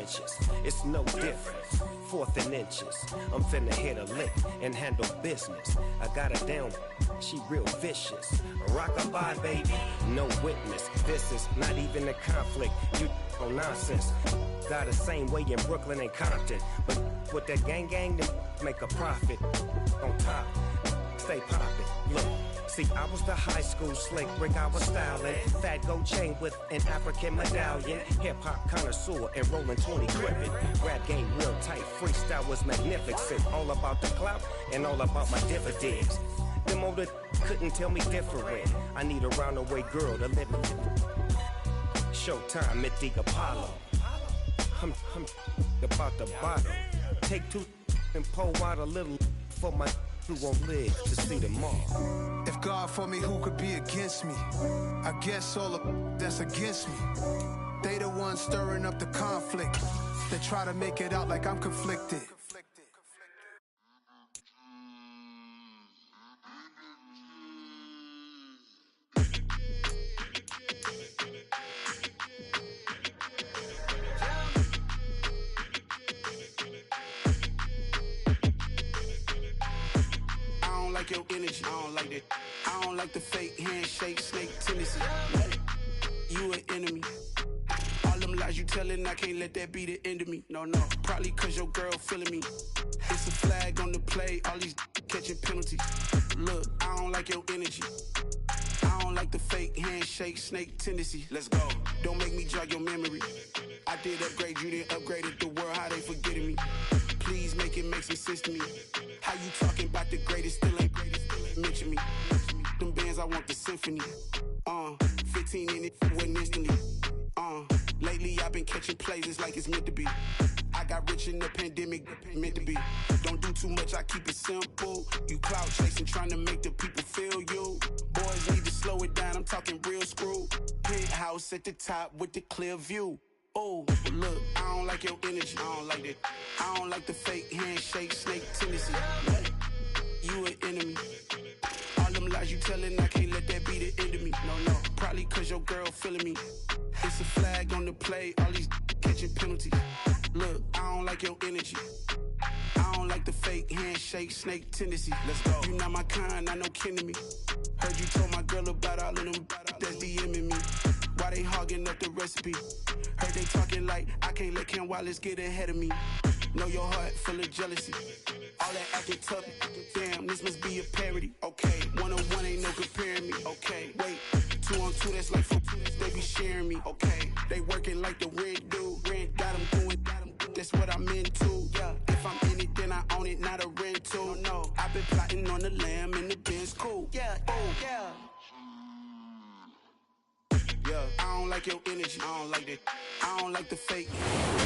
trenches. It's no difference. 4th and inches. I'm finna hit a lick and handle business. I got her down, she real vicious. Rockabye, baby, no witness. This is not even a conflict. You on nonsense. Got the same way in Brooklyn and Compton. But with that gang, they make a profit. On top, stay poppin'. Look. See, I was the high school slick Rick, I was styling. Fat gold chain with an African medallion. Hip-hop connoisseur and rolling 20 gripping. Rap game real tight, freestyle was magnificent. All about the clout and all about my dividends. Them older couldn't tell me different. I need a roundaway girl to live in. Showtime at the Apollo. I'm about the bottle. Take 2 and pour out a little for my who won't live to see them all. If God for me, who could be against me? I guess all of that's against me. They the ones stirring up the conflict. They try to make it out like I'm conflicted. Your energy, I don't like that. I don't like the fake handshake, snake tendency. You an enemy. All them lies you telling, I can't let that be the end of me. No, probably cause your girl feeling me. It's a flag on the play, all these catching penalties. Look, I don't like your energy. I don't like the fake handshake, snake tendency. Let's go. Don't make me jog your memory. I did upgrade you, then upgraded the world, how they forgetting me. Please make it make some sense to me. How you talking about the greatest, still ain't mention me. Them bands, I want the symphony. 15 in it, wasn't instantly. Lately I've been catching plays, it's like it's meant to be. I got rich in the pandemic, meant to be. Don't do too much, I keep it simple. You clout chasing, trying to make the people feel you. Boys need to slow it down, I'm talking real screw. Penthouse at the top with the clear view. Oh, look, I don't like your energy, I don't like that. I don't like the fake handshake, snake tendency. You an enemy. All them lies you telling, I can't let that be the end of me. No, probably cause your girl feeling me. It's a flag on the play, all these catching penalties. Look, I don't like your energy. I don't like the fake handshake, snake tendency. Let's go. You not my kind, I know kin to me. Heard you told my girl about all of them that's DMing me. Why they hogging up the recipe? Heard they talking like I can't let Ken Wallace get ahead of me. Know your heart full of jealousy. All that acting tough, damn, this must be a parody. Okay, 1-on-1 ain't no comparing me. Okay, wait, 2-on-2, that's like 4, they be sharing me. Okay, they working like the rent dude. Rent got them doing, that's what I'm into. Yeah, if I'm in it, then I own it, not a rental. No, I've been plotting on the lamb and the Benz cool. Yeah, oh, yeah. I don't like your energy, I don't like that. I don't like the fake.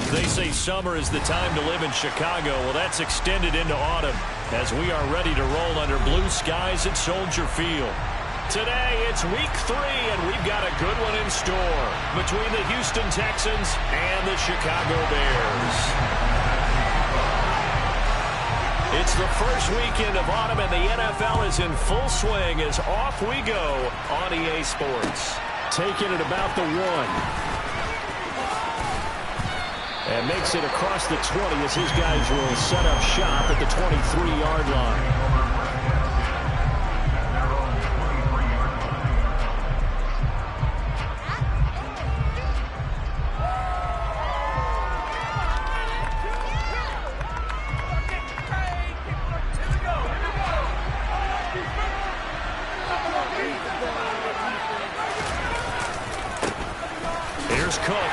They say summer is the time to live in Chicago. Well, that's extended into autumn as we are ready to roll under blue skies at Soldier Field. Today, it's week 3, and we've got a good one in store between the Houston Texans and the Chicago Bears. It's the first weekend of autumn, and the NFL is in full swing as off we go on EA Sports. Taking it about the 1. And makes it across the 20 as his guys will set up shop at the 23-yard line.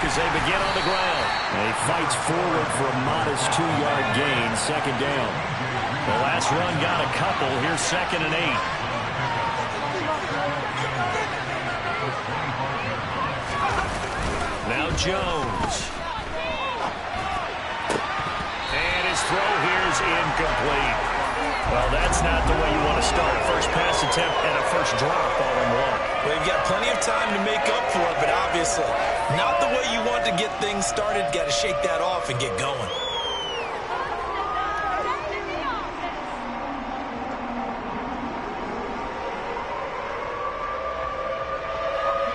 As they begin on the ground. And he fights forward for a modest 2-yard gain, second down. The last run got a couple. Here's 2nd and 8. Now Jones. And his throw here is incomplete. Well, that's not the way you want to start. First pass attempt and a first drop all in one. Well, you've got plenty of time to make up for it, but obviously not the way you want to get things started. Got to shake that off and get going.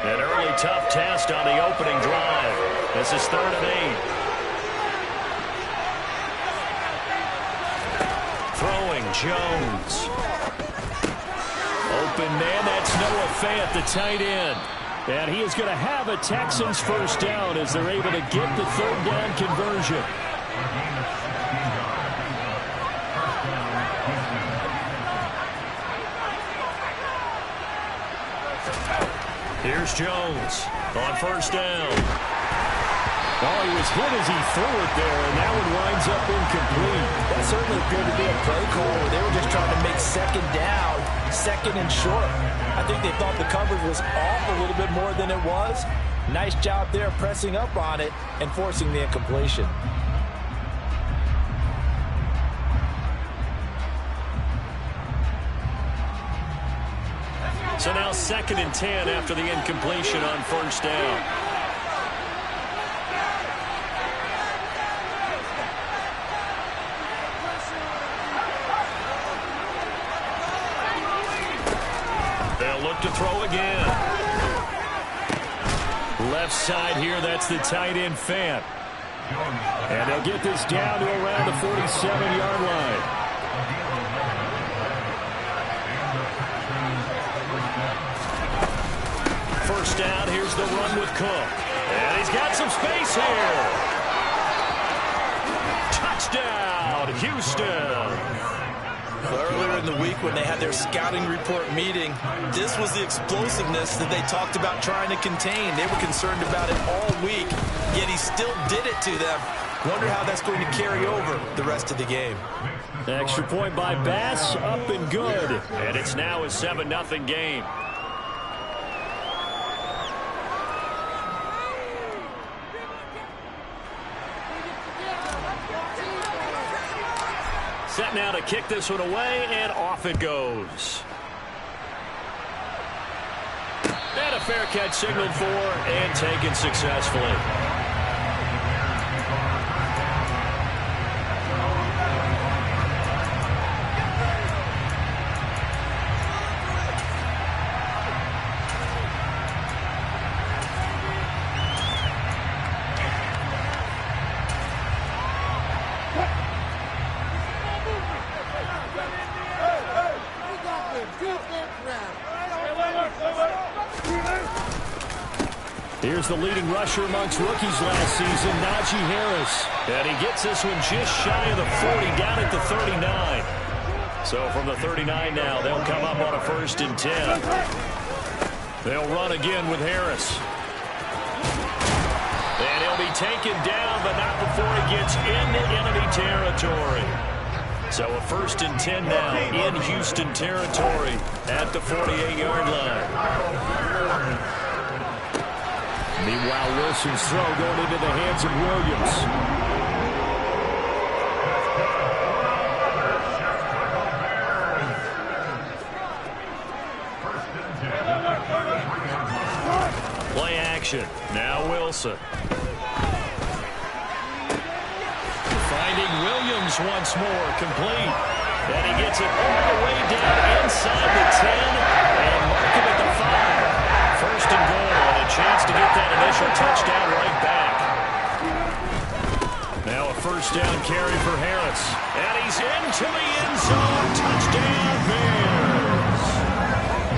An early tough test on the opening drive. This is 3rd and 8. Jones. Open man, that's Noah Fant, the tight end. And he is going to have a Texans first down as they're able to get the third down conversion. Here's Jones on first down. Oh, he was hit as he threw it there, and that one winds up incomplete. That certainly appeared to be a play call where they were just trying to make second down, second and short. I think they thought the coverage was off a little bit more than it was. Nice job there pressing up on it and forcing the incompletion. So now 2nd and 10 after the incompletion on first down. They'll look to throw again. Left side here, that's the tight end Fant. And they'll get this down to around the 47-yard line. First down, here's the run with Cook. And he's got some space here. Touchdown, Houston. Earlier in the week when they had their scouting report meeting, this was the explosiveness that they talked about trying to contain. They were concerned about it all week, yet he still did it to them. Wonder how that's going to carry over the rest of the game. Extra point by Bass, up and good. And it's now a 7-0 game. Set now to kick this one away, and off it goes. And a fair catch signaled for and taken successfully. Here's the leading rusher amongst rookies last season, Najee Harris. And he gets this one just shy of the 40, down at the 39. So from the 39 now, they'll come up on a 1st and 10. They'll run again with Harris. And he'll be taken down, but not before he gets into enemy territory. So a 1st and 10 now in Houston territory at the 48-yard line. Meanwhile, Wilson's throw going into the hands of Williams. Play action. Now Wilson. Finding Williams once more, complete. And he gets it all the way down inside the 10 and mark him at the 5. 1st and goal. Chance to get that initial touchdown right back. Now a 1st down carry for Harris. And he's into the end zone. Touchdown, Bears.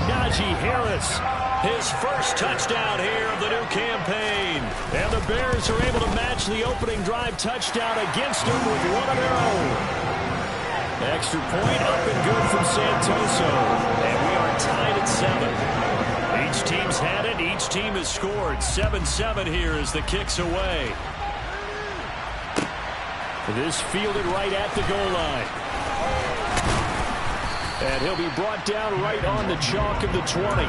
Najee Harris, his 1st touchdown here of the new campaign. And the Bears are able to match the opening drive touchdown against them with one of their own. Extra point up and good from Santoso. And we are tied at 7. Each team's had it. Each team has scored. 7-7 here as the kick's away. This fielded right at the goal line. And he'll be brought down right on the chalk of the 20.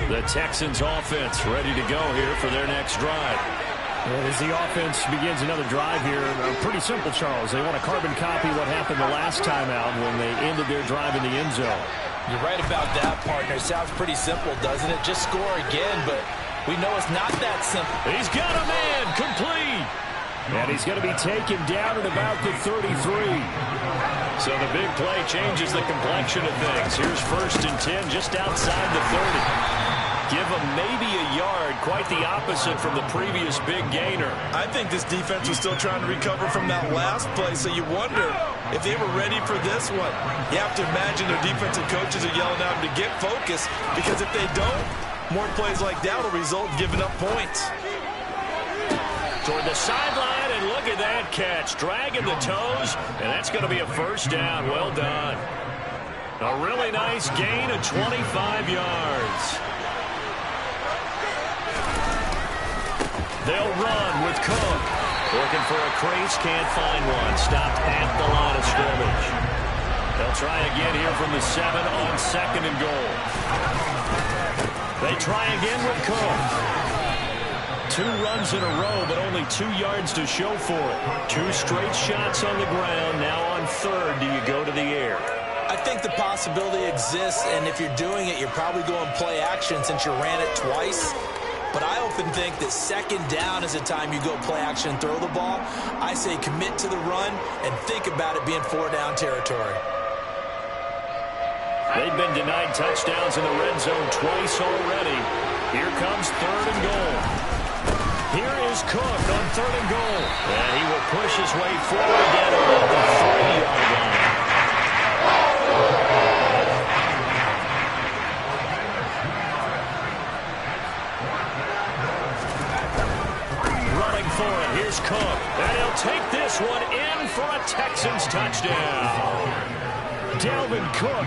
The Texans offense ready to go here for their next drive. Well, as the offense begins another drive here, pretty simple, Charles. They want to carbon copy what happened the last time out when they ended their drive in the end zone. You're right about that, partner. Sounds pretty simple, doesn't it? Just score again, but we know it's not that simple. He's got a man, complete. And he's going to be taken down at about the 33. So the big play changes the complexion of things. Here's 1st and 10 just outside the 30. Give him maybe a yard, quite the opposite from the previous big gainer. I think this defense was still trying to recover from that last play, so you wonder if they were ready for this one. You have to imagine their defensive coaches are yelling at them to get focused, because if they don't, more plays like that will result in giving up points. Toward the sideline, and look at that catch. Dragging the toes, and that's going to be a 1st down. Well done. A really nice gain of 25 yards. They'll run with Cook. Looking for a crease, can't find one. Stopped at the line of scrimmage. They'll try again here from the 7 on 2nd and goal. They try again with Cook. 2 runs in a row, but only 2 yards to show for it. 2 straight shots on the ground. Now on 3rd, do you go to the air? I think the possibility exists, and if you're doing it, you're probably going play action since you ran it twice. But I often think that 2nd down is the time you go play action and throw the ball. I say commit to the run and think about it being 4-down territory. They've been denied touchdowns in the red zone twice already. Here comes 3rd and goal. Here is Cook on 3rd and goal. And he will push his way forward down about the 3-yard line. Here's Cook, and he'll take this one in for a Texans touchdown. Dalvin Cook,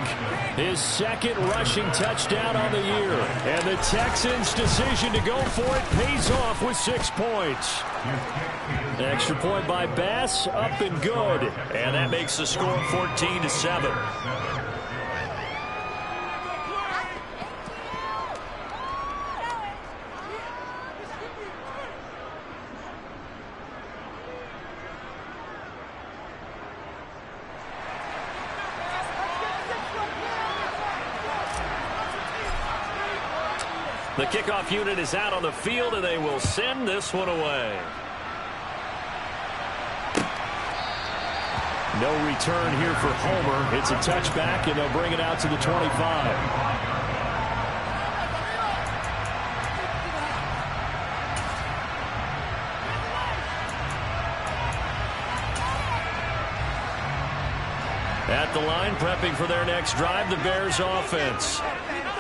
his 2nd rushing touchdown on the year. And the Texans' decision to go for it pays off with 6 points. Extra point by Bass, up and good. And that makes the score 14-7. The kickoff unit is out on the field, and they will send this one away. No return here for Homer. It's a touchback, and they'll bring it out to the 25. At the line, prepping for their next drive, the Bears offense.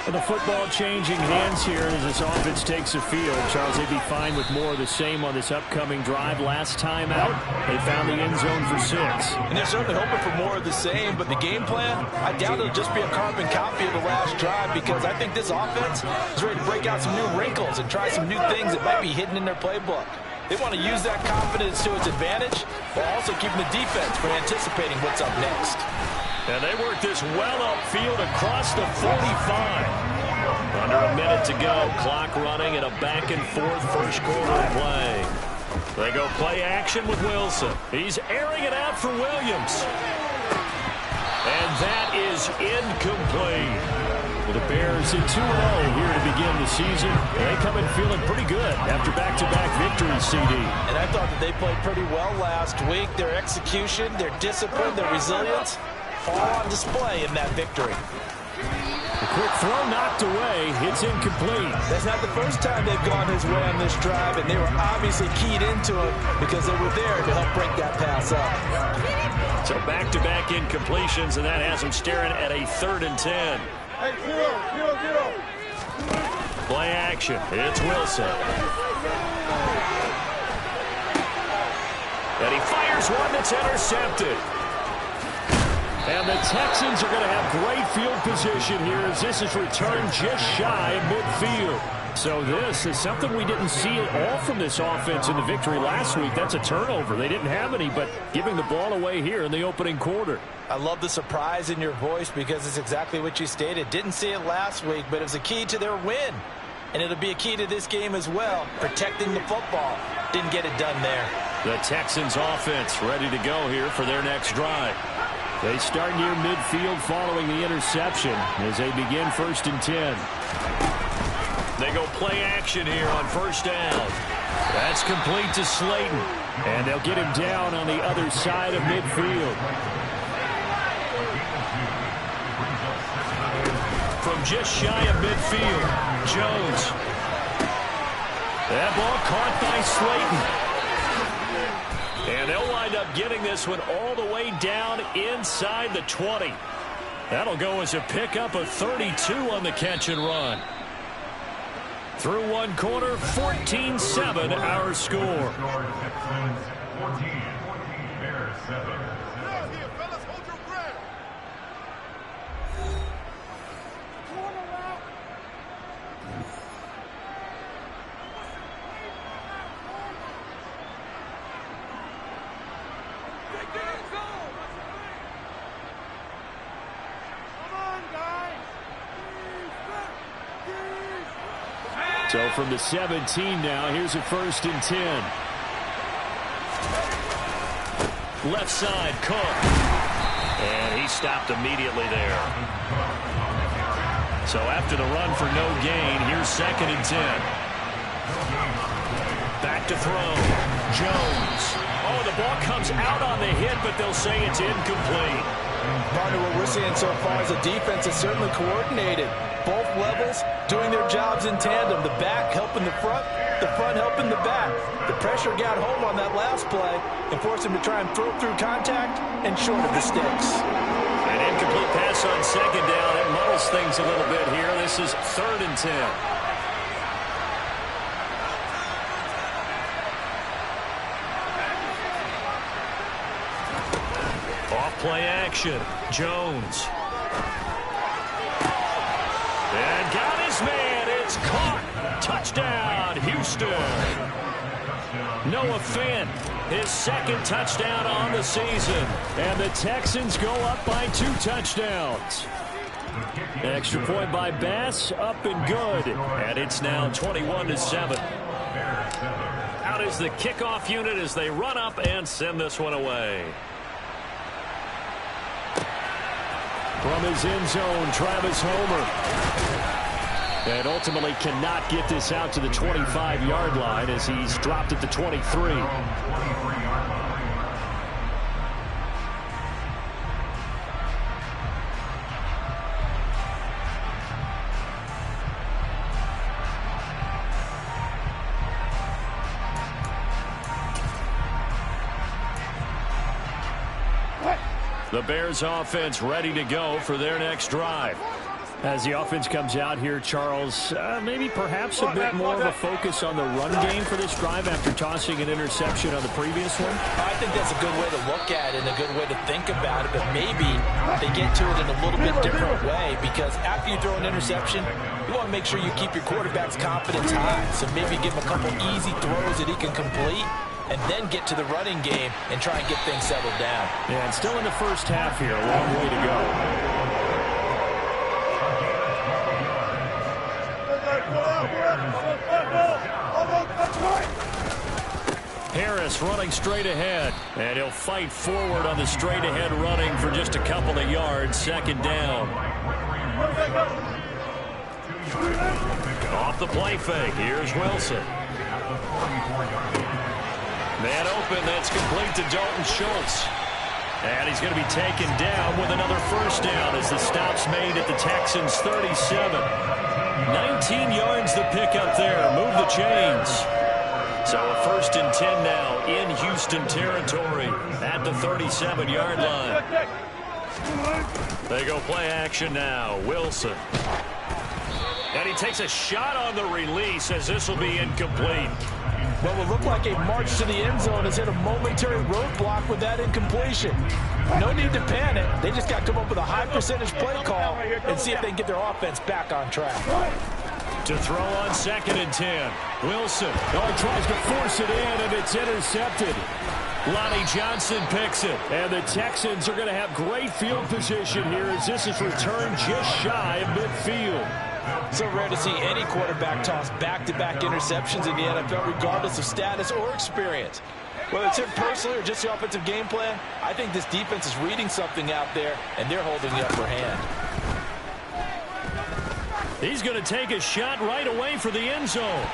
And the football changing hands here as this offense takes the field. Charles, they'd be fine with more of the same on this upcoming drive. Last time out, they found the end zone for 6. And they're certainly hoping for more of the same, but the game plan, I doubt it'll just be a carbon copy of the last drive, because I think this offense is ready to break out some new wrinkles and try some new things that might be hidden in their playbook. They want to use that confidence to its advantage, while also keeping the defense from anticipating what's up next. And they work this well upfield across the 45. Under a minute to go. Clock running and a back-and-forth first quarter play. They go play action with Wilson. He's airing it out for Williams. And that is incomplete. Well, the Bears in 2-0 here to begin the season. They come in feeling pretty good after back-to-back victories, CD. And I thought that they played pretty well last week. Their execution, their discipline, their resilience, all on display in that victory. The quick throw knocked away. It's incomplete. That's not the first time they've gone his way on this drive, and they were obviously keyed into it because they were there to help break that pass up. So back-to-back incompletions, and that has them staring at a 3rd and 10. Hey, 0. Play action. It's Wilson. And he fires one that's intercepted. And the Texans are going to have great field position here as this is returned just shy of midfield. So this is something we didn't see at all from this offense in the victory last week. That's a turnover. They didn't have any, but giving the ball away here in the opening quarter. I love the surprise in your voice because it's exactly what you stated. Didn't see it last week, but it was a key to their win. And it'll be a key to this game as well, protecting the football. Didn't get it done there. The Texans offense ready to go here for their next drive. They start near midfield following the interception as they begin 1st and 10. They go play action here on 1st down. That's complete to Slayton. And they'll get him down on the other side of midfield. From just shy of midfield, Jones. That ball caught by Slayton. And they'll wind up getting this one all the way down inside the 20. That'll go as a pickup of 32 on the catch and run. Through one quarter, 14-7 our score. 14, Bears 7. So from the 17 now, here's a 1st and 10. Left side, Cook. And he stopped immediately there. So after the run for no gain, here's 2nd and 10. Back to throw. Jones. Oh, the ball comes out on the hit, but they'll say it's incomplete. Partner, what we're seeing so far is a defense that's certainly coordinated. Both levels doing their jobs in tandem. The back helping the front helping the back. The pressure got home on that last play and forced him to try and throw through contact and short of the sticks. An incomplete pass on 2nd down. It muddles things a little bit here. This is 3rd and 10. Off-play action. Jones. And got his man. It's caught. Touchdown, Houston. Noah Fant, his 2nd touchdown on the season. And the Texans go up by 2 touchdowns. Extra point by Bass, up and good. And it's now 21-7. Out is the kickoff unit as they run up and send this one away. From his end zone, Travis Homer. And ultimately cannot get this out to the 25-yard line as he's dropped at the 23. The Bears offense ready to go for their next drive. As the offense comes out here, Charles, maybe perhaps a bit more of a focus on the run game for this drive after tossing an interception on the previous one? I think that's a good way to look at it and a good way to think about it, but maybe they get to it in a little bit different way because after you throw an interception, you want to make sure you keep your quarterback's confidence high. So maybe give him a couple easy throws that he can complete and then get to the running game and try and get things settled down. Yeah, and still in the first half here, a long way to go. Harris running straight ahead, and he'll fight forward on the straight ahead running for just a couple of yards. 2nd down. Off the play fake, here's Wilson. Man open, that's complete to Dalton Schultz. And he's going to be taken down with another 1st down as the stop's made at the Texans' 37. 19 yards the pickup there. Move the chains. So a 1st and 10 now in Houston territory at the 37-yard line. They go play action now. Wilson. And he takes a shot on the release as this will be incomplete. What will look like a march to the end zone has hit a momentary roadblock with that incompletion. No need to panic. They just got to come up with a high percentage play call and see if they can get their offense back on track. To throw on 2nd and 10. Wilson. Tries to force it in, and it's intercepted. Lonnie Johnson picks it. And the Texans are going to have great field position here as this is returned just shy of midfield. So rare to see any quarterback toss back-to-back interceptions in the NFL, regardless of status or experience. Whether it's him personally or just the offensive game plan, I think this defense is reading something out there, and they're holding the upper hand. He's going to take a shot right away for the end zone.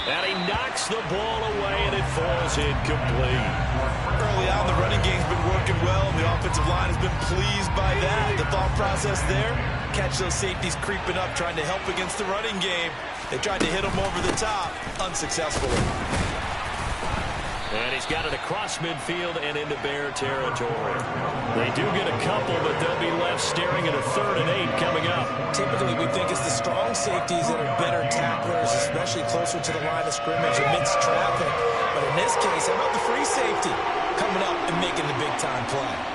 And he knocks the ball away, and it falls is incomplete. Early on, the running game's been working well, and the offensive line has been pleased by that. The thought process there, catch those safeties creeping up, trying to help against the running game. They tried to hit him over the top, unsuccessfully. And he's got it across midfield and into Bear territory. They do get a couple, but they'll be left staring at a 3rd and 8 coming up. Typically, we think it's the strong safeties that are better tacklers, especially closer to the line of scrimmage amidst traffic. But in this case, how about the free safety coming up and making the big-time play?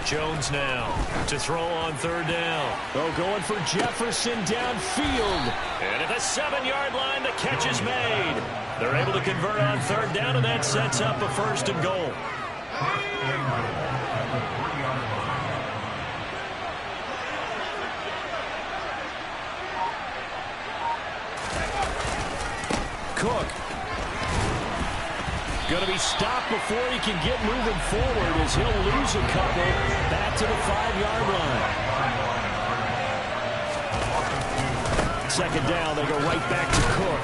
Jones now to throw on 3rd down. Oh, going for Jefferson downfield. And at the 7-yard line, the catch is made. They're able to convert on 3rd down, and that sets up a 1st and goal. Cook. Going to be stopped before he can get moving forward as he'll lose a couple back to the 5-yard line. 2nd down, they go right back to Cook.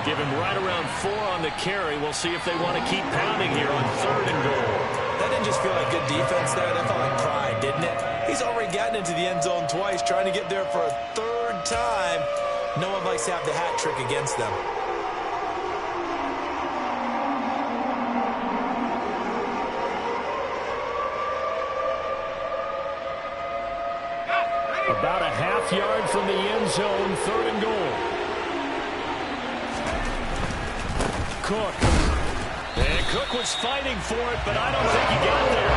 Give him right around 4 on the carry. We'll see if they want to keep pounding here on 3rd and goal. That didn't just feel like good defense there. That felt like pride, didn't it? He's already gotten into the end zone twice, trying to get there for a 3rd time. No one likes to have the hat trick against them. About a half-yard from the end zone, 3rd and goal. Cook. And Cook was fighting for it, but I don't think he got there.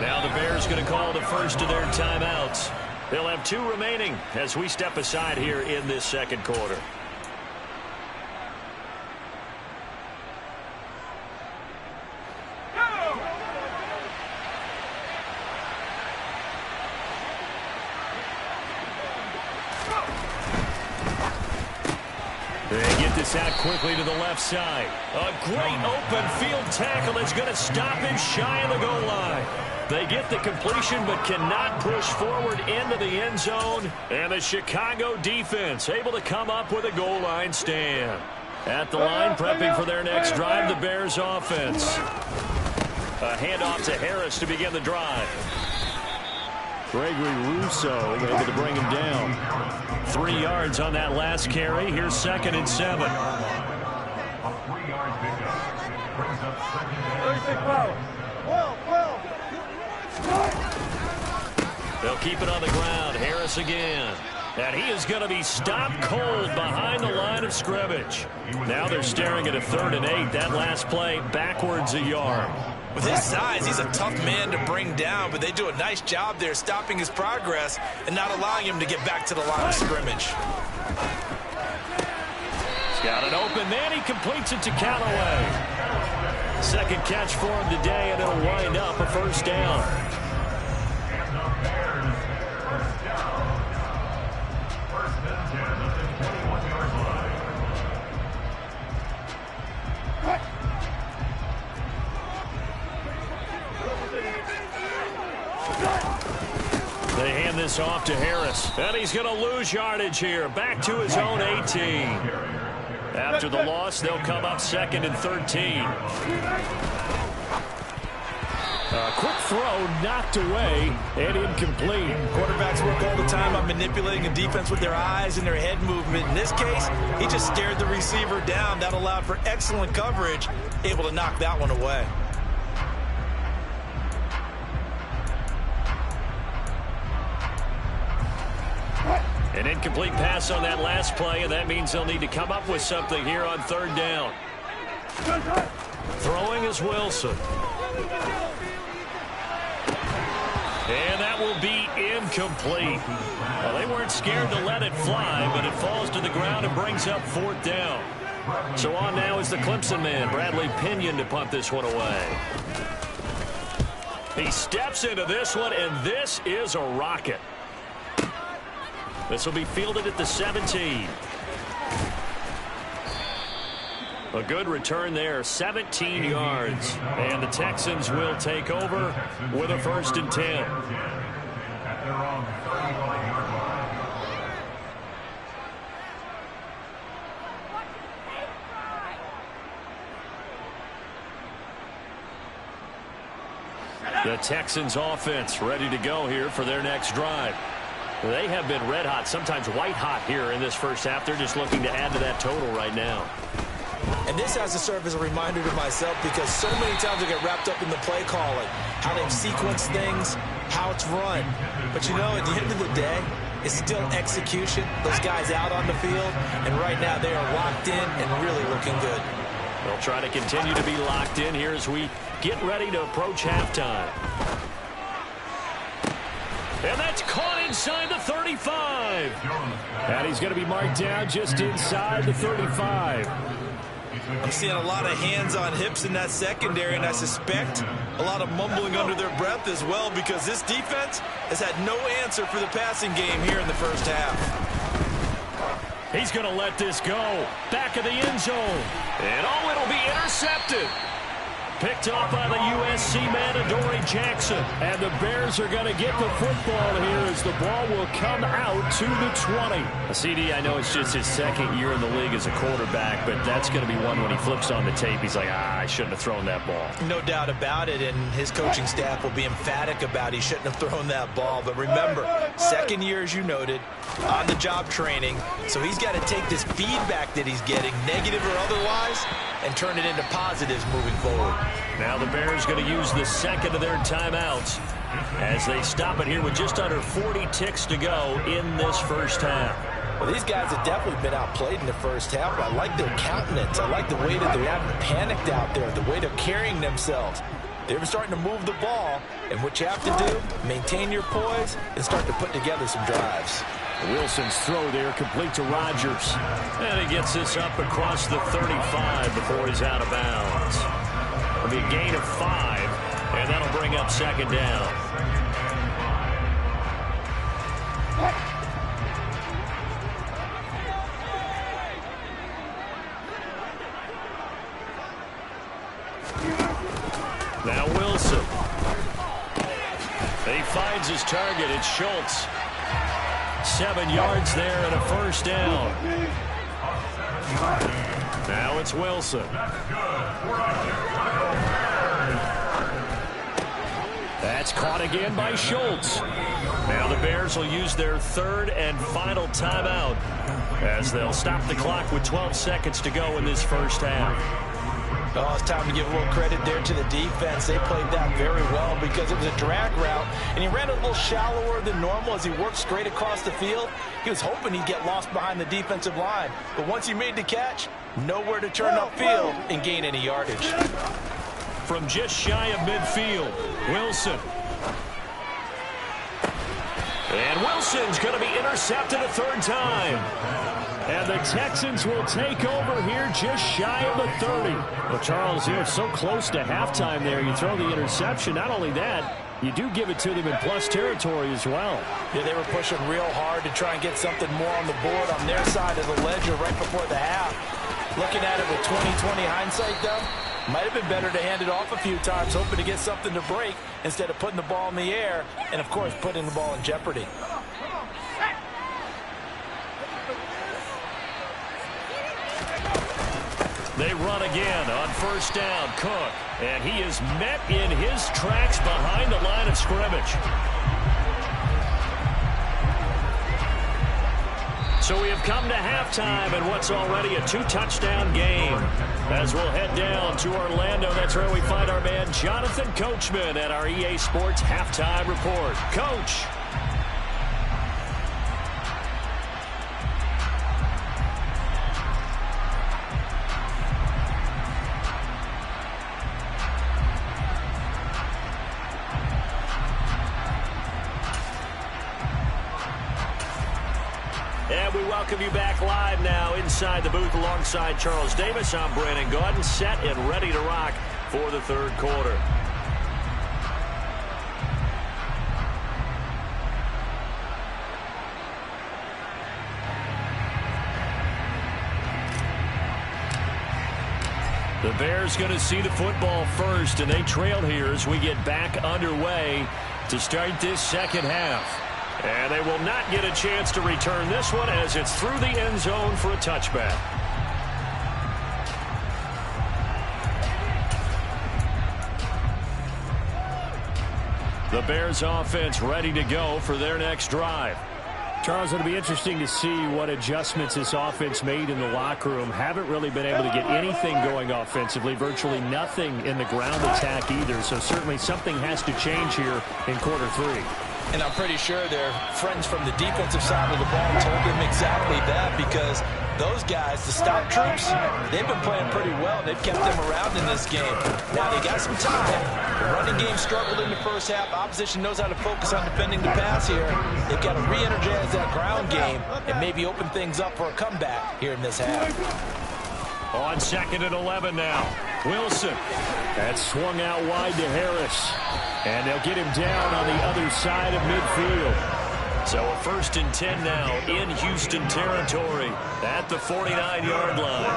Now the Bears going to call the first of their timeouts. They'll have 2 remaining as we step aside here in this 2nd quarter. Out quickly to the left side. A great open field tackle that's going to stop him shy of the goal line. They get the completion but cannot push forward into the end zone. And the Chicago defense able to come up with a goal line stand. At the line, prepping for their next drive, the Bears offense. A handoff to Harris to begin the drive. Gregory Rousseau able to bring him down. 3 yards on that last carry. Here's 2nd and 7. A 3-yard pickup brings up 2nd and 7. They'll keep it on the ground. Harris again. And he is going to be stopped cold behind the line of scrimmage. Now they're staring at a 3rd and 8. That last play backwards a yard. With his size, he's a tough man to bring down, but they do a nice job there stopping his progress and not allowing him to get back to the line of scrimmage. He's got it open, then he completes it to Callaway. 2nd catch for him today, and it'll wind up a 1st down. And the Bears, 1st down. 1st and 10 at the 21-yard line. They hand this off to Harris. And he's going to lose yardage here. Back to his own 18. After the loss, they'll come up 2nd and 13. A quick throw knocked away and incomplete. Quarterbacks work all the time on manipulating a defense with their eyes and their head movement. In this case, he just stared the receiver down. That allowed for excellent coverage, able to knock that one away. An incomplete pass on that last play, and that means they'll need to come up with something here on 3rd down. Throwing is Wilson. And that will be incomplete. Well, they weren't scared to let it fly, but it falls to the ground and brings up 4th down. So on now is the Clemson man, Bradley Pinion, to punt this one away. He steps into this one, and this is a rocket. This will be fielded at the 17. A good return there, 17 yards. And the Texans will take over with a 1st and 10. At their own 35-yard line. The Texans offense ready to go here for their next drive. They have been red hot, sometimes white hot here in this first half. They're just looking to add to that total right now. And this has to serve as a reminder to myself because so many times I get wrapped up in the play calling, how they've sequenced things, how it's run. But you know, at the end of the day, it's still execution. Those guys out on the field, and right now they are locked in and really looking good. They'll try to continue to be locked in here as we get ready to approach halftime. And that's caught inside the 35. And he's going to be marked down just inside the 35. I'm seeing a lot of hands on hips in that secondary, and I suspect a lot of mumbling under their breath as well because this defense has had no answer for the passing game here in the first half. He's going to let this go. Back of the end zone. And oh, it'll be intercepted. Picked up by the USC man, Adoree Jackson. And the Bears are going to get the football here as the ball will come out to the 20. CD, I know it's just his 2nd year in the league as a quarterback, but that's going to be one when he flips on the tape. He's like, I shouldn't have thrown that ball. No doubt about it, and his coaching staff will be emphatic about he shouldn't have thrown that ball. But remember, 2nd year, as you noted, on-the-job training, so he's got to take this feedback that he's getting, negative or otherwise, and turn it into positives moving forward. Now the Bears going to use the 2nd of their timeouts as they stop it here with just under 40 ticks to go in this first half. Well, these guys have definitely been outplayed in the first half. I like their countenance. I like the way that they haven't panicked out there, the way they're carrying themselves. They're starting to move the ball, and what you have to do, maintain your poise and start to put together some drives. Wilson's throw there complete to Rodgers. And he gets this up across the 35 before he's out of bounds. It'll be a gain of 5, and that'll bring up 2nd down. Now Wilson. He finds his target. It's Schultz. 7 yards there and a 1st down. Now it's Wilson. That's caught again by Schultz. Now the Bears will use their 3rd and final timeout as they'll stop the clock with 12 seconds to go in this first half. Oh, it's time to give a little credit there to the defense. They played that very well because it was a drag route, and he ran a little shallower than normal as he worked straight across the field. He was hoping he'd get lost behind the defensive line, but once he made the catch, nowhere to turn upfield and gain any yardage. From just shy of midfield, Wilson. And Wilson's going to be intercepted a 3rd time. And the Texans will take over here just shy of the 30. Well, Charles, you're so close to halftime there. You throw the interception. Not only that, you do give it to them in plus territory as well. Yeah, they were pushing real hard to try and get something more on the board on their side of the ledger right before the half. Looking at it with 20/20 hindsight, though, might have been better to hand it off a few times, hoping to get something to break instead of putting the ball in the air and, of course, putting the ball in jeopardy. They run again on 1st down. Cook. And he is met in his tracks behind the line of scrimmage. So we have come to halftime in what's already a 2-touchdown game. As we'll head down to Orlando, that's where we find our man Jonathan Coachman at our EA Sports Halftime Report. Coach. And we welcome you back live now inside the booth alongside Charles Davis. I'm Brandon Gaudin, set and ready to rock for the 3rd quarter. The Bears going to see the football first, and they trail here as we get back underway to start this second half. And they will not get a chance to return this one as it's through the end zone for a touchback. The Bears offense ready to go for their next drive. Charles, it'll be interesting to see what adjustments this offense made in the locker room. Haven't really been able to get anything going offensively, virtually nothing in the ground attack either. So certainly something has to change here in quarter three. And I'm pretty sure their friends from the defensive side of the ball told them exactly that, because those guys, the stop troops, they've been playing pretty well. They've kept them around in this game. Now they got some time. The running game struggled in the first half. Opposition knows how to focus on defending the pass here. They've got to re-energize that ground game and maybe open things up for a comeback here in this half. On 2nd and 11 now. Wilson. That's swung out wide to Harris. And they'll get him down on the other side of midfield. So a 1st and 10 now in Houston territory at the 49-yard line.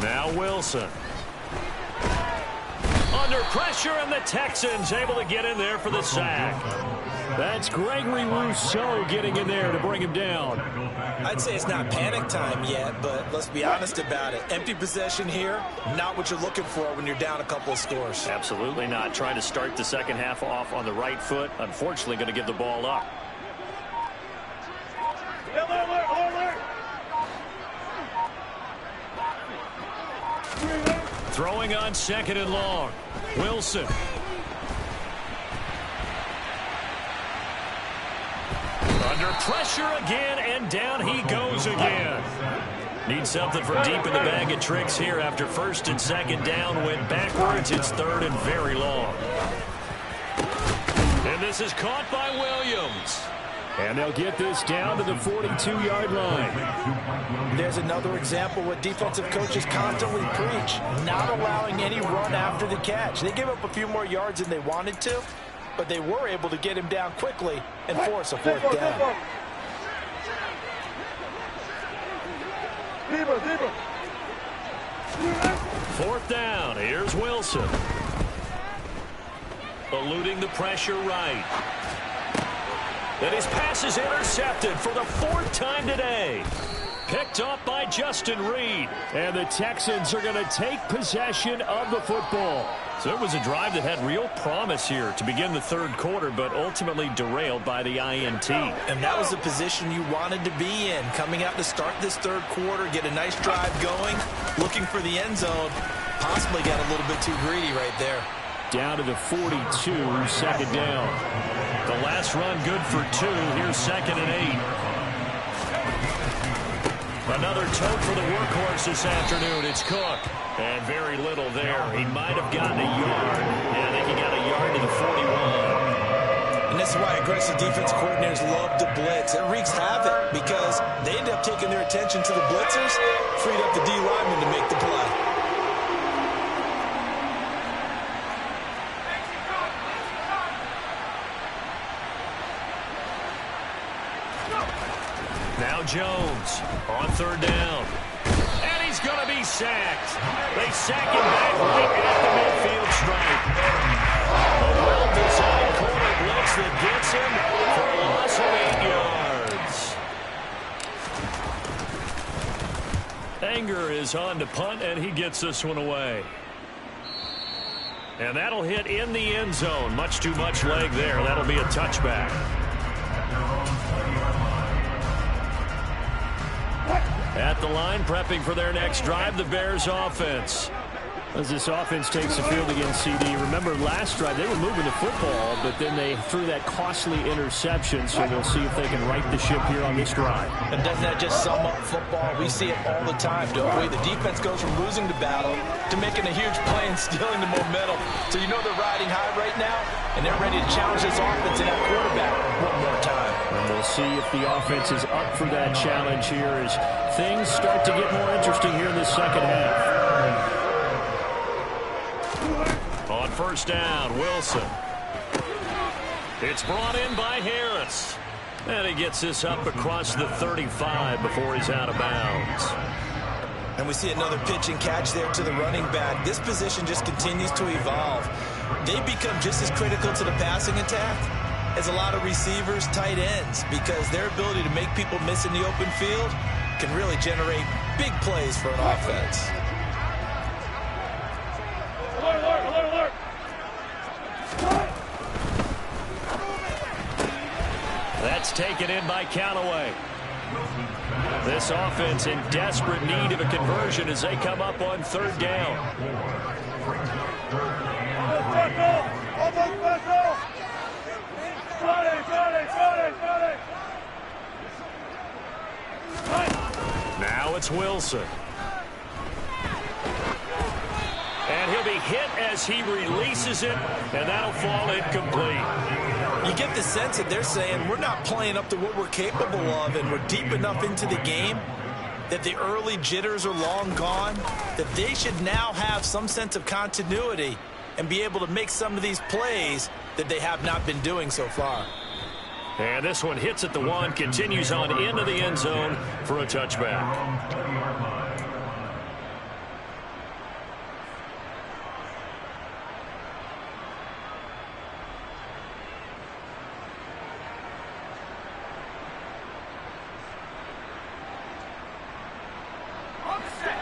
Now Wilson. Under pressure, and the Texans able to get in there for the sack. That's Gregory Rousseau getting in there to bring him down. I'd say it's not panic time yet, but let's be honest about it. Empty possession here, not what you're looking for when you're down a couple of scores. Absolutely not. Trying to start the second half off on the right foot. Unfortunately, going to give the ball up. Throwing on 2nd and long. Wilson. Under pressure again, and down he goes again. Need something from deep in the bag of tricks here after 1st and 2nd down. Went backwards. It's 3rd and very long. And this is caught by Williams. And they'll get this down to the 42-yard line. There's another example what defensive coaches constantly preach, not allowing any run after the catch. They gave up a few more yards than they wanted to, but they were able to get him down quickly and force a 4th down. Deeper. 4th down. Here's Wilson. Eluding the pressure right. And his pass is intercepted for the 4th time today. Picked up by Justin Reed. And the Texans are going to take possession of the football. So it was a drive that had real promise here to begin the 3rd quarter, but ultimately derailed by the INT. And that was the position you wanted to be in. Coming out to start this 3rd quarter, get a nice drive going, looking for the end zone. Possibly got a little bit too greedy right there. Down to the 42, 2nd down. The last run good for 2. Here's 2nd and 8. Another tote for the workhorse this afternoon. It's Cook. And very little there. He might have gotten a yard. Yeah, I think he got a yard to the 41. And this is why aggressive defense coordinators love to blitz. It wreaks havoc because they end up taking their attention to the blitzers, freed up the D lineman to make the play. Now Jones on 3rd down. And he's going to be sacked. They sack him back right at the midfield stripe. A well-designed corner blitz that gets him for a loss of 8 yards. Anger is on to punt, and he gets this one away. And that'll hit in the end zone. Much too much leg there. That'll be a touchback. At the line, prepping for their next drive, the Bears offense. As this offense takes the field against CD. Remember last drive, they were moving the football, but then they threw that costly interception, so we'll see if they can right the ship here on this drive. And doesn't that just sum up football? We see it all the time, don't we? The defense goes from losing the battle to making a huge play and stealing the momentum. So you know they're riding high right now, and they're ready to challenge this offense and that quarterback one more time. And we'll see if the offense is up for that challenge here as things start to get more interesting here in the second half. On 1st down, Wilson. It's brought in by Harris. And he gets this up across the 35 before he's out of bounds. And we see another pitch and catch there to the running back. This position just continues to evolve. They become just as critical to the passing attack as a lot of receivers, tight ends, because their ability to make people miss in the open field can really generate big plays for an offense. Alert. That's taken in by Callaway. This offense in desperate need of a conversion as they come up on third down. Now it's Wilson. And he'll be hit as he releases it, and that'll fall incomplete. You get the sense that they're saying we're not playing up to what we're capable of, and we're deep enough into the game that the early jitters are long gone, that they should now have some sense of continuity and be able to make some of these plays that they have not been doing so far. And this one hits at the 1, continues on into the end zone for a touchback.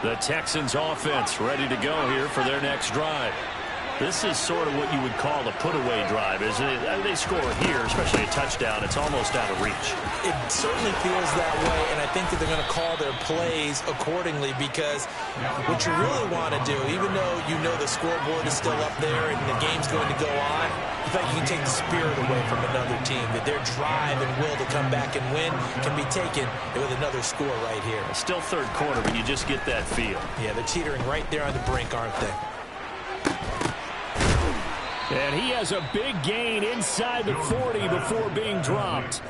The Texans offense ready to go here for their next drive. This is sort of what you would call a put-away drive, isn't it? They score here, especially a touchdown. It's almost out of reach. It certainly feels that way, and I think that they're going to call their plays accordingly, because what you really want to do, even though you know the scoreboard is still up there and the game's going to go on, in fact, you can take the spirit away from another team, that their drive and will to come back and win can be taken with another score right here. It's still third quarter, but you just get that feel. Yeah, they're teetering right there on the brink, aren't they? And he has a big gain inside the 40 before being dropped.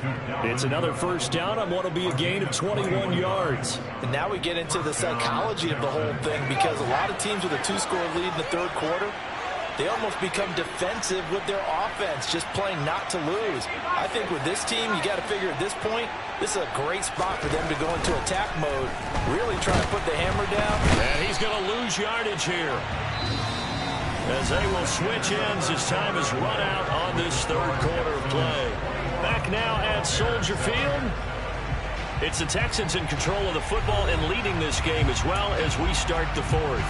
It's another first down on what will be a gain of 21 yards. And now we get into the psychology of the whole thing, because a lot of teams with a 2-score lead in the third quarter, they almost become defensive with their offense, just playing not to lose. I think with this team, you got to figure at this point, this is a great spot for them to go into attack mode, really try to put the hammer down. And he's going to lose yardage here, as they will switch ends as time is run out on this third quarter of play. Back now at Soldier Field. It's the Texans in control of the football and leading this game as well as we start the fourth.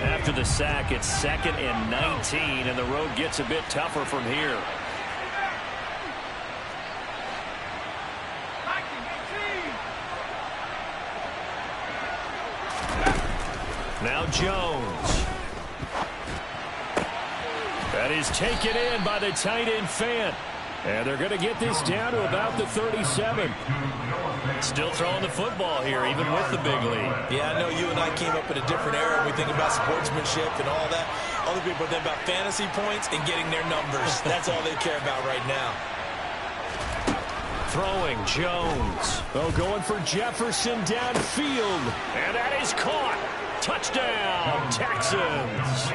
After the sack, it's 2nd and 19, and the road gets a bit tougher from here. Now Jones. That is taken in by the tight end Fant. And they're going to get this down to about the 37. Still throwing the football here, even with the big lead. Yeah, I know you and I came up in a different era. We think about sportsmanship and all that. Other people think about fantasy points and getting their numbers. That's all they care about right now. Throwing Jones. Oh, going for Jefferson downfield. And that is caught. Touchdown, Texans.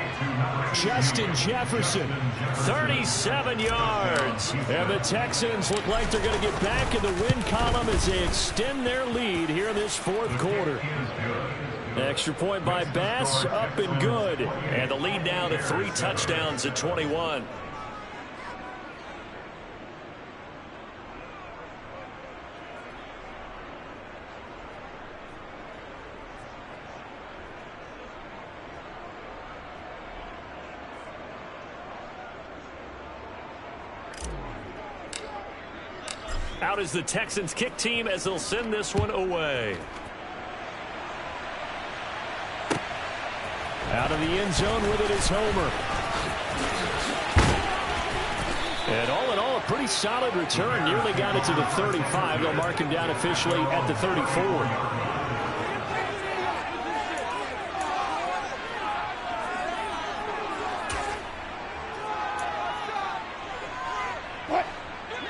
Justin Jefferson, 37 yards. And the Texans look like they're going to get back in the win column as they extend their lead here in this fourth quarter. Extra point by Bass, up and good. And the lead now to 3 touchdowns at 21. Out is the Texans kick team as they'll send this one away. Out of the end zone with it is Homer. And all in all, a pretty solid return. Nearly got it to the 35. They'll mark him down officially at the 34.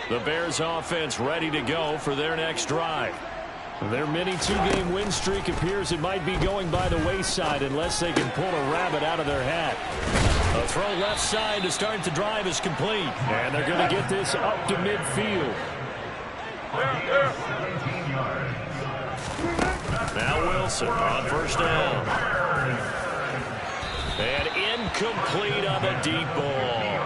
The Bears offense ready to go for their next drive. Their mini two-game win streak appears it might be going by the wayside unless they can pull a rabbit out of their hat. A throw left side to start the drive is complete. And they're going to get this up to midfield. Now Wilson on first down. And incomplete on the deep ball.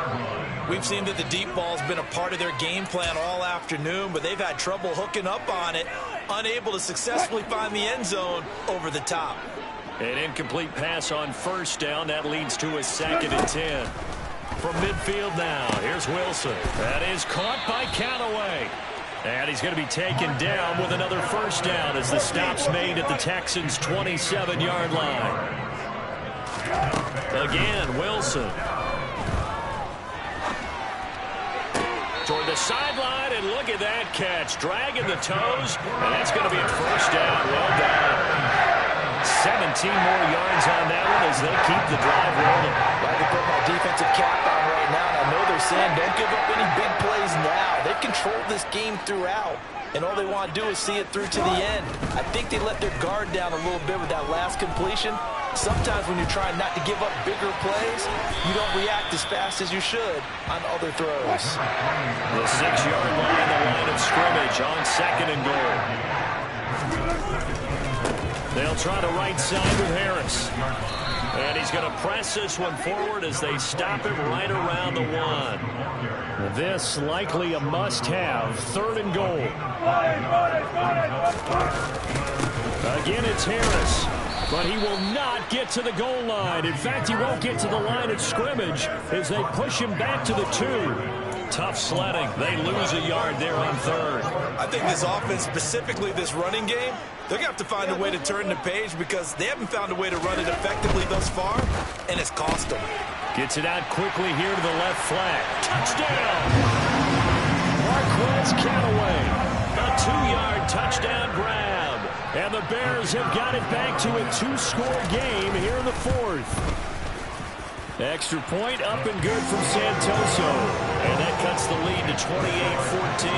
We've seen that the deep ball's been a part of their game plan all afternoon, but they've had trouble hooking up on it, unable to successfully find the end zone over the top. An incomplete pass on first down. That leads to a 2nd and 10. From midfield now, here's Wilson. That is caught by Callaway. And he's going to be taken down with another first down as the stop's made at the Texans' 27-yard line. Again, Wilson. Toward the sideline, and look at that catch. Dragging the toes, and that's going to be a first down. Well done. 17 more yards on that one as they keep the drive rolling. I can put my defensive cap on right now, and I know they're saying don't give up any big plays now. They've controlled this game throughout, and all they want to do is see it through to the end. I think they let their guard down a little bit with that last completion. Sometimes when you're trying not to give up bigger plays, you don't react as fast as you should on other throws. The 6-yard line, the line of scrimmage on 2nd and goal. They'll try the right side with Harris. And he's going to press this one forward as they stop it right around the 1. This likely a must-have. 3rd and goal. Again, it's Harris. But he will not get to the goal line. In fact, he won't get to the line of scrimmage as they push him back to the 2. Tough sledding. They lose a yard there on 3rd. I think this offense, specifically this running game, they're going to have to find a way to turn the page because they haven't found a way to run it effectively thus far, and it's cost them. Gets it out quickly here to the left flat. Touchdown! Marquez Callaway. A 2-yard touchdown grab. And the Bears have got it back to a 2-score game here in the 4th. Extra point up and good from Santoso. And that cuts the lead to 28-14.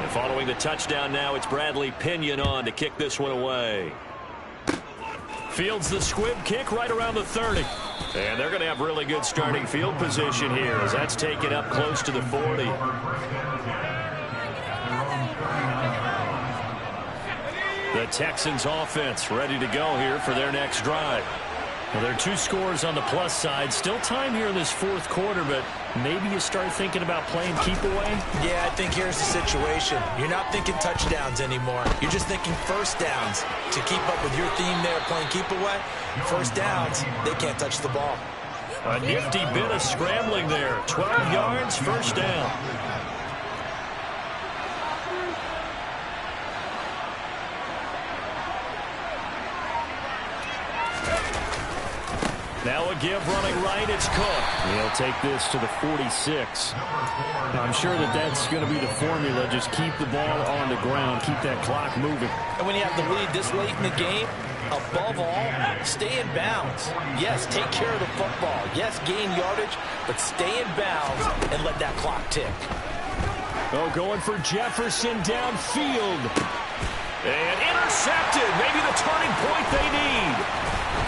And following the touchdown now, it's Bradley Pinion on to kick this one away. Fields the squib kick right around the 30. And they're going to have really good starting field position here as that's taken up close to the 40. The Texans offense ready to go here for their next drive. Well, there are 2 scores on the plus side. Still time here in this 4th quarter, but maybe you start thinking about playing keep away? Yeah, I think here's the situation. You're not thinking touchdowns anymore. You're just thinking first downs. To keep up with your theme there, playing keep away, first downs, they can't touch the ball. A nifty bit of scrambling there. 12 yards, first down. Now a give running right, it's Cook. He'll take this to the 46. I'm sure that's going to be the formula. Just keep the ball on the ground, keep that clock moving. And when you have the lead this late in the game, above all, stay in bounds. Yes, take care of the football. Yes, gain yardage, but stay in bounds and let that clock tick. Oh, going for Jefferson downfield. And intercepted. Maybe the turning point they need.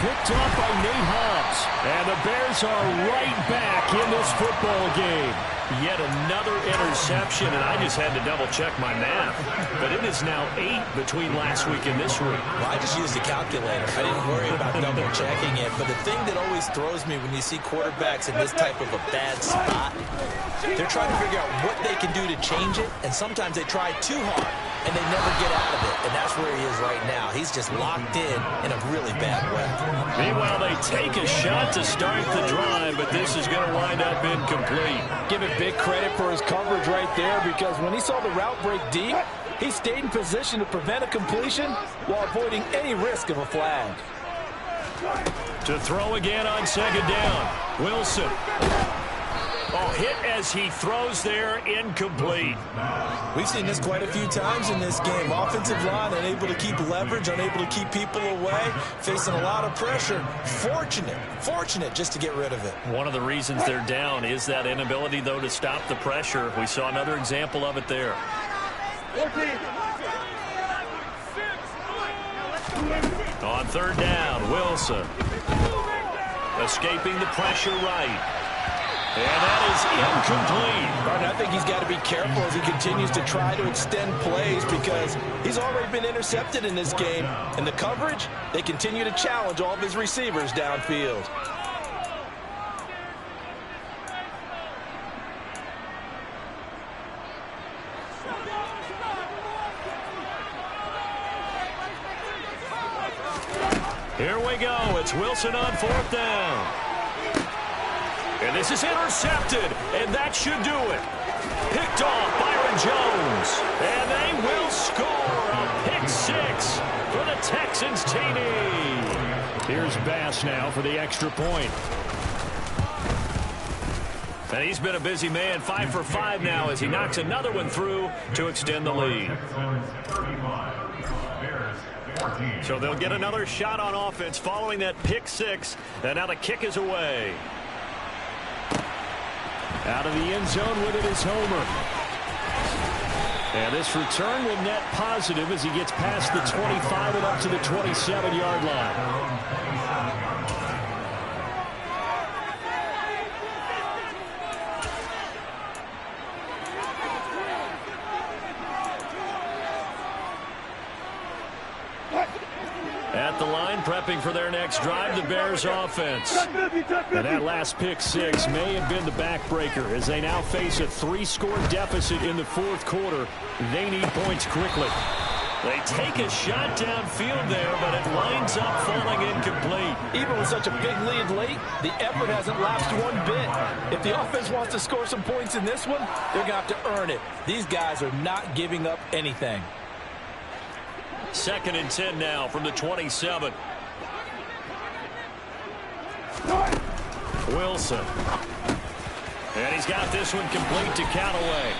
Picked off by Nate Hobbs. And the Bears are right back in this football game. Yet another interception, and I just had to double-check my math. But it is now 8 between last week and this week. Well, I just used a calculator. I didn't worry about double-checking it. But the thing that always throws me when you see quarterbacks in this type of a bad spot, they're trying to figure out what they can do to change it, and sometimes they try too hard, and they never get out of it. And that's where he is right now. He's just locked in a really bad way. Meanwhile, they take a shot to start the drive, but this is going to wind up incomplete. Give it big credit for his coverage right there, because when he saw the route break deep, he stayed in position to prevent a completion while avoiding any risk of a flag. To throw again on second down. Wilson. Oh, hit as he throws there, incomplete. We've seen this quite a few times in this game. Offensive line unable to keep leverage, unable to keep people away, facing a lot of pressure. Fortunate just to get rid of it. One of the reasons they're down is that inability, though, to stop the pressure. We saw another example of it there. On third down, Wilson. Escaping the pressure right. And that is incomplete. Martin, I think he's got to be careful as he continues to try to extend plays because he's already been intercepted in this game. And the coverage, they continue to challenge all of his receivers downfield. Here we go. It's Wilson on fourth down. And this is intercepted, and that should do it. Picked off Byron Jones, and they will score a pick six for the Texans TD. Here's Bass now for the extra point. And he's been a busy man, 5 for 5 now as he knocks another one through to extend the lead. So they'll get another shot on offense following that pick six, and now the kick is away. Out of the end zone with it is Homer. And this return will net positive as he gets past the 25 and up to the 27-yard line. At the line, prepping for their next drive, the Bears offense. And that last pick six may have been the backbreaker as they now face a 3-score deficit in the fourth quarter. They need points quickly. They take a shot downfield there, but it lines up falling incomplete. Even with such a big lead late, the effort hasn't lapsed one bit. If the offense wants to score some points in this one, they're going to have to earn it. These guys are not giving up anything. 2nd and 10 now from the 27. Wilson. And he's got this one complete to Callaway.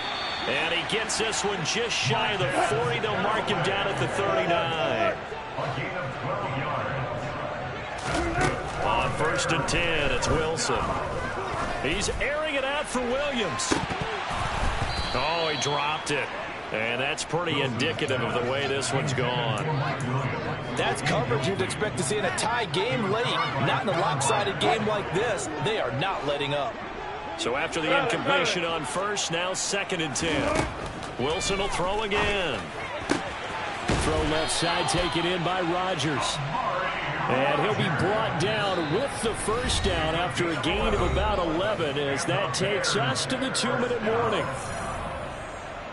And he gets this one just shy of the 40. They'll mark him down at the 39. On 1st and 10, it's Wilson. He's airing it out for Williams. Oh, he dropped it. And that's pretty indicative of the way this one's gone. That's coverage you'd expect to see in a tie game late. Not in a lopsided game like this. They are not letting up. So after the incompletion on first, now 2nd and 10. Wilson will throw again. Throw left side taken in by Rodgers. And he'll be brought down with the first down after a gain of about 11 as that takes us to the 2-minute warning.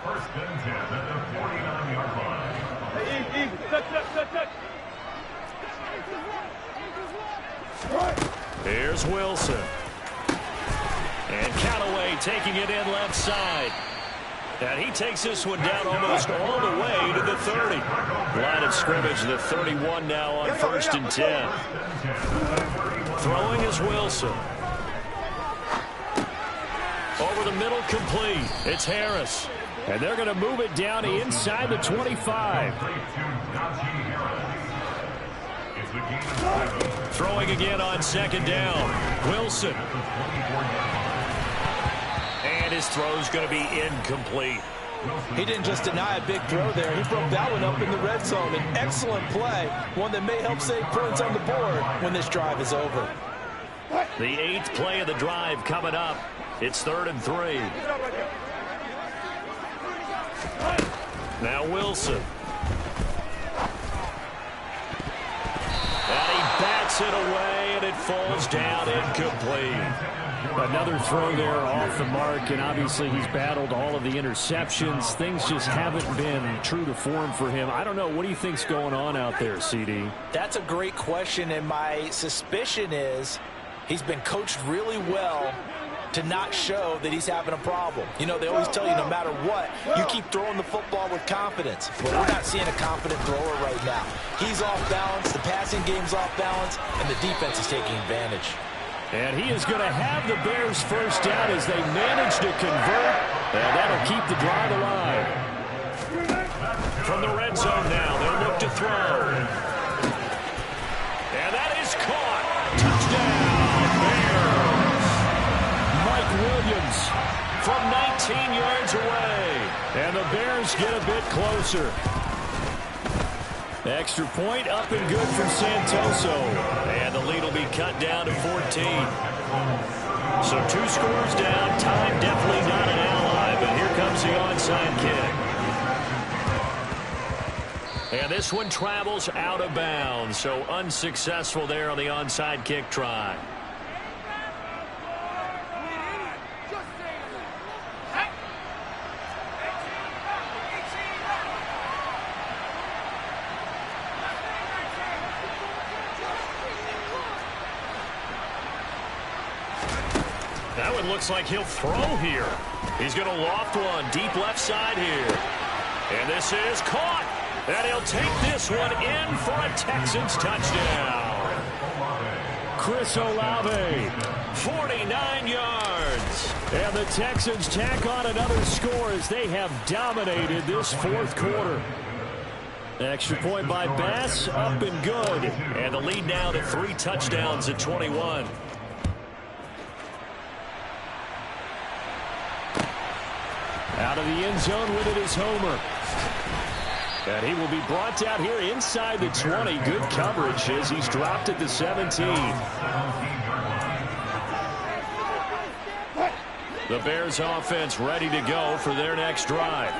1st and 10 at the 49-yard line. Here's Wilson. And Callaway taking it in left side. And he takes this one down almost all the way to the 30. Line of scrimmage, the 31 now on 1st and 10. Throwing is Wilson. Over the middle, complete. It's Harris. And they're going to move it down inside the 25. Throwing again on 2nd down. Wilson. And his throw's going to be incomplete. He didn't just deny a big throw there. He broke that one up in the red zone. An excellent play. One that may help save points on the board when this drive is over. The 8th play of the drive coming up. It's 3rd and 3. Now Wilson. And he bats it away, and it falls down incomplete. Another throw there off the mark, and obviously he's battled all of the interceptions. Things just haven't been true to form for him. I don't know. What do you think's going on out there, CD? That's a great question, and my suspicion is he's been coached really well to not show that he's having a problem. You know, they always tell you no matter what, you keep throwing the football with confidence. But we're not seeing a confident thrower right now. He's off balance, the passing game's off balance, and the defense is taking advantage. And he is going to have the Bears first down as they manage to convert. And that'll keep the drive alive. From the red zone now, they'll look to throw. And that is caught. Touchdown, Bears. Mike Williams from 19 yards away. And the Bears get a bit closer. Extra point up and good from Santoso. And the lead will be cut down to 14. So 2 scores down. Time definitely not an ally, but here comes the onside kick. And this one travels out of bounds. So unsuccessful there on the onside kick try. That one looks like he'll throw here. He's going to loft one deep left side here. And this is caught. And he'll take this one in for a Texans touchdown. Chris Olave, 49 yards. And the Texans tack on another score as they have dominated this fourth quarter. Extra point by Bass, up and good. And the lead now to 3 touchdowns at 21. Out of the end zone with it is Homer. And he will be brought out here inside the 20. Good coverage as he's dropped at the 17. The Bears offense ready to go for their next drive.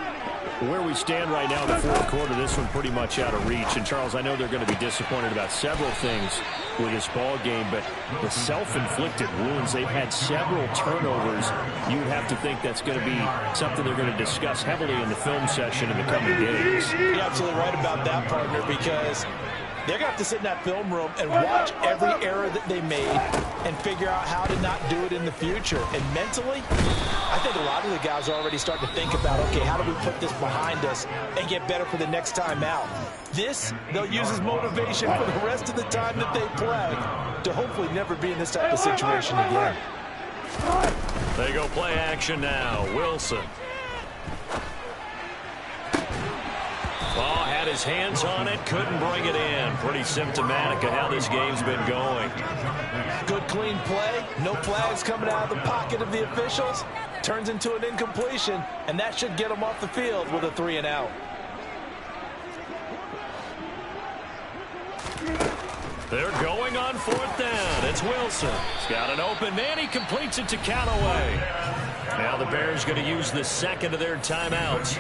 Where we stand right now in the fourth quarter, this one pretty much out of reach. And, Charles, I know they're going to be disappointed about several things with this ball game, but the self-inflicted wounds, they've had several turnovers. You would have to think that's going to be something they're going to discuss heavily in the film session in the coming days. You're absolutely right about that, partner, because they're going to have to sit in that film room and watch every error that they made and figure out how to not do it in the future. And mentally, I think a lot of the guys are already starting to think about, okay, how do we put this behind us and get better for the next time out? This, they'll use as motivation for the rest of the time that they play to hopefully never be in this type of situation again. They go play action now. Wilson. Ball had his hands on it, couldn't bring it in. Pretty symptomatic of how this game's been going. Good clean play, no flags coming out of the pocket of the officials. Turns into an incompletion, and that should get them off the field with a 3 and out. They're going on 4th down. It's Wilson. He's got an open man. He completes it to Callaway. Now the Bears going to use the second of their timeouts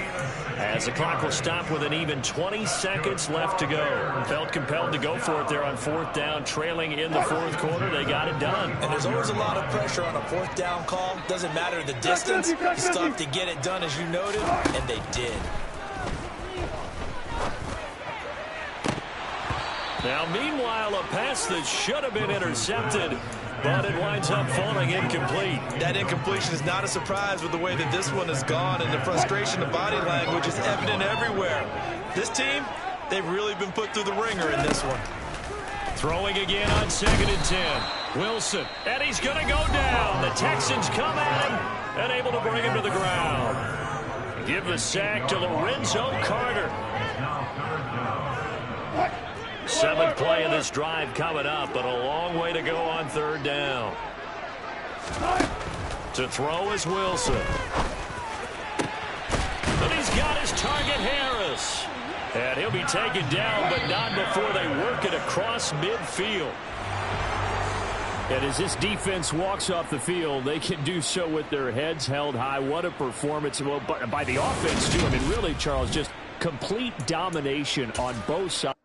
as the clock will stop with an even 20 seconds left to go. Felt compelled to go for it there on 4th down, trailing in the fourth quarter. They got it done. And there's always a lot of pressure on a 4th down call. Doesn't matter the distance. You still have to get it done, as you noted, and they did. Now, meanwhile, a pass that should have been intercepted, but it winds up falling incomplete. That incompletion is not a surprise with the way that this one has gone, and the frustration of body language is evident everywhere. This team, they've really been put through the ringer in this one. Throwing again on 2nd and 10. Wilson, and he's going to go down. The Texans come at him and able to bring him to the ground. Give the sack to Lorenzo Carter. 7th play of this drive coming up, but a long way to go on 3rd down. To throw is Wilson. And he's got his target, Harris. And he'll be taken down, but not before they work it across midfield. And as this defense walks off the field, they can do so with their heads held high. What a performance by the offense, too. I mean, really, Charles, just complete domination on both sides.